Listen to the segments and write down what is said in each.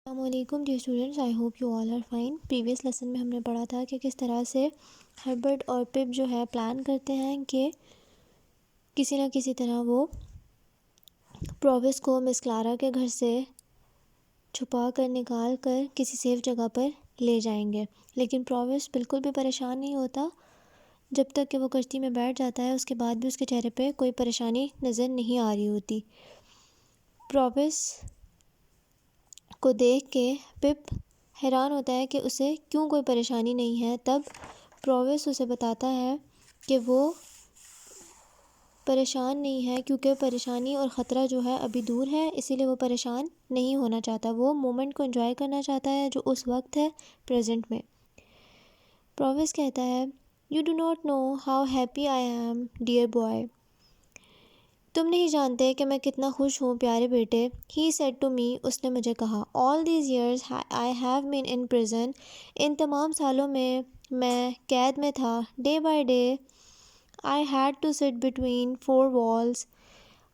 السلام علیکم dear students, I hope you all are fine. Previous lesson میں ہم نے پڑھا تھا کہ کس طرح سے ہربرٹ اور پپ جو ہے پلان کرتے ہیں کہ کسی نہ کسی طرح وہ پرووس کو مس کلارا کے گھر سے چھپا کر نکال کر کسی سیف جگہ پر لے جائیں گے، لیکن پرووس بالکل بھی پریشان نہیں ہوتا۔ جب تک کہ وہ کشتی میں بیٹھ جاتا ہے اس کے بعد بھی اس کے چہرے پہ کوئی پریشانی نظر نہیں آ رہی ہوتی۔ پرووس کو دیکھ کے پپ حیران ہوتا ہے کہ اسے کیوں کوئی پریشانی نہیں ہے۔ تب پرووس اسے بتاتا ہے کہ وہ پریشان نہیں ہے کیونکہ پریشانی اور خطرہ جو ہے ابھی دور ہے، اسی لیے وہ پریشان نہیں ہونا چاہتا، وہ مومنٹ کو انجوائے کرنا چاہتا ہے جو اس وقت ہے پریزنٹ میں۔ پرووس کہتا ہے "You do not know how happy I am, dear boy." تم نہیں جانتے کہ میں کتنا خوش ہوں پیارے بیٹے۔ He said to me، اس نے مجھے کہا "All these years I have been in prison." ان تمام سالوں میں قید میں تھا۔ Day by day I had to sit between four walls.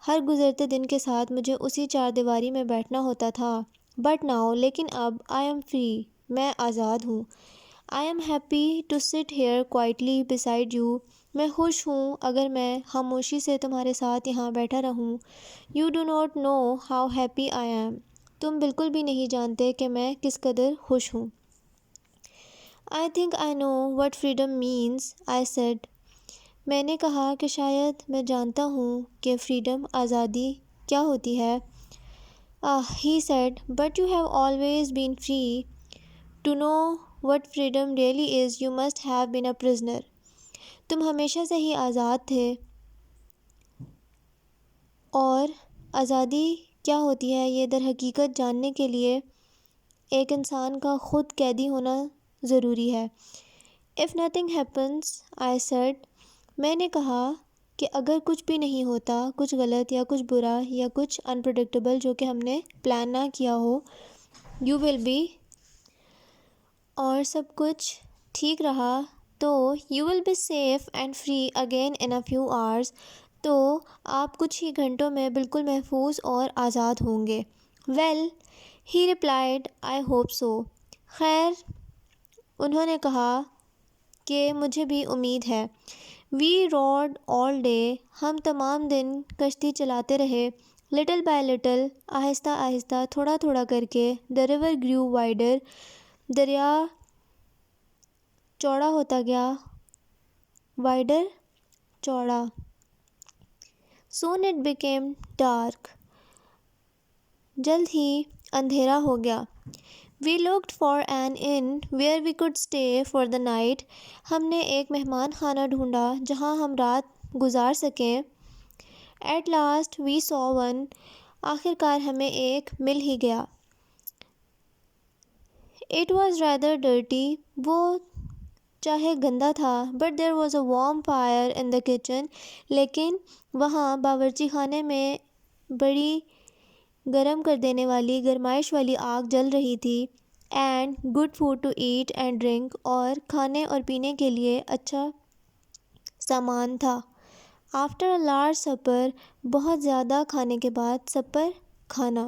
ہر گزرتے دن کے ساتھ مجھے اسی چار دیواری میں بیٹھنا ہوتا تھا۔ But now، لیکن اب I am free، میں آزاد ہوں۔ I am happy to sit here quietly beside you. میں خوش ہوں اگر میں خاموشی سے تمہارے ساتھ یہاں بیٹھا رہوں۔ You do not know how happy I am. تم بالکل بھی نہیں جانتے کہ میں کس قدر خوش ہوں۔ I think I know what freedom means, I said. میں نے کہا کہ شاید میں جانتا ہوں کہ فریڈم، آزادی کیا ہوتی ہے۔ He said, but you have always been free. To know what freedom really is, you must have been a prisoner. تم ہمیشہ سے ہی آزاد تھے، اور آزادی کیا ہوتی ہے یہ در حقیقت جاننے کے لیے ایک انسان کا خود قیدی ہونا ضروری ہے۔ If nothing happens, I said. میں نے کہا کہ اگر کچھ بھی نہیں ہوتا، کچھ غلط یا کچھ برا یا کچھ unpredictable جو کہ ہم نے پلان نہ کیا ہو، you will be، اور سب کچھ ٹھیک رہا تو you will be safe and free again in a few hours. تو آپ کچھ ہی گھنٹوں میں بالکل محفوظ اور آزاد ہوں گے۔ Well, he replied, I hope so. خیر، انہوں نے کہا کہ مجھے بھی امید ہے۔ We rowed all day. ہم تمام دن کشتی چلاتے رہے۔ Little by little، آہستہ آہستہ، تھوڑا تھوڑا کر کے the river grew wider. دریا چوڑا ہوتا گیا۔ wider، چوڑا۔ Soon it became dark. جلد ہی اندھیرا ہو گیا۔ We looked for an inn where we could stay for the night. ہم نے ایک مہمان خانہ ڈھونڈا جہاں ہم رات گزار سکیں۔ At last we saw one. آخر کار ہمیں ایک مل ہی گیا۔ It was rather dirty. وہ چاہے گندا تھا، but there was a warm fire in the kitchen. لیکن وہاں باورچی خانے میں بڑی گرم کر دینے والی، گرمائش والی آگ جل رہی تھی۔ And good food to eat and drink. اور کھانے اور پینے کے لیے اچھا سامان تھا۔ After a large supper. بہت زیادہ کھانے کے بعد supper، کھانا،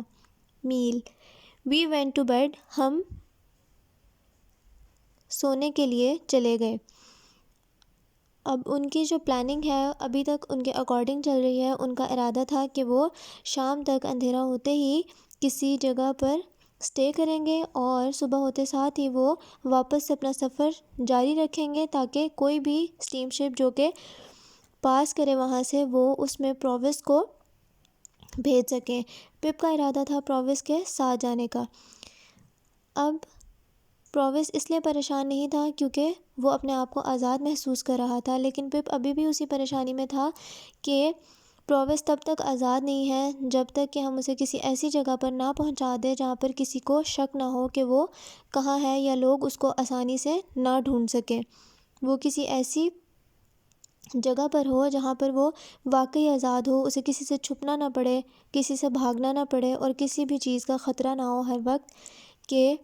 meal. We went to bed. ہم سونے کے لیے چلے گئے۔ اب ان کی جو پلاننگ ہے ابھی تک ان کے اکارڈنگ چل رہی ہے۔ ان کا ارادہ تھا کہ وہ شام تک اندھیرا ہوتے ہی کسی جگہ پر سٹے کریں گے اور صبح ہوتے ساتھ ہی وہ واپس اپنا سفر جاری رکھیں گے تاکہ کوئی بھی اسٹیم شپ جو کہ پاس کرے وہاں سے وہ اس میں پرووس کو بھیج سکیں۔ پپ کا ارادہ تھا پرووس کے ساتھ جانے کا۔ اب پرووس اس لیے پریشان نہیں تھا کیونکہ وہ اپنے آپ کو آزاد محسوس کر رہا تھا، لیکن پپ ابھی بھی اسی پریشانی میں تھا کہ پرووس تب تک آزاد نہیں ہے جب تک کہ ہم اسے کسی ایسی جگہ پر نہ پہنچا دیں جہاں پر کسی کو شک نہ ہو کہ وہ کہاں ہے یا لوگ اس کو آسانی سے نہ ڈھونڈ سکیں۔ وہ کسی ایسی جگہ پر ہو جہاں پر وہ واقعی آزاد ہو، اسے کسی سے چھپنا نہ پڑے، کسی سے بھاگنا نہ پڑے اور کسی بھی چیز کا خطرہ نہ ہو ہر وقت، کہ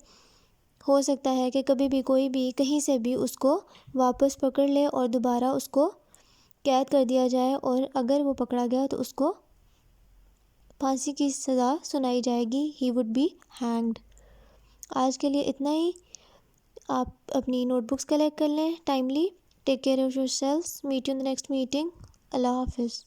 ہو سکتا ہے کہ کبھی بھی کوئی بھی کہیں سے بھی اس کو واپس پکڑ لے اور دوبارہ اس کو قید کر دیا جائے، اور اگر وہ پکڑا گیا تو اس کو پھانسی کی سزا سنائی جائے گی۔ He would be hanged. آج کے لیے اتنا ہی. آپ اپنی نوٹ بکس کلیکٹ کر لیں timely. Take care of yourself. Meet you in the next meeting. اللہ حافظ.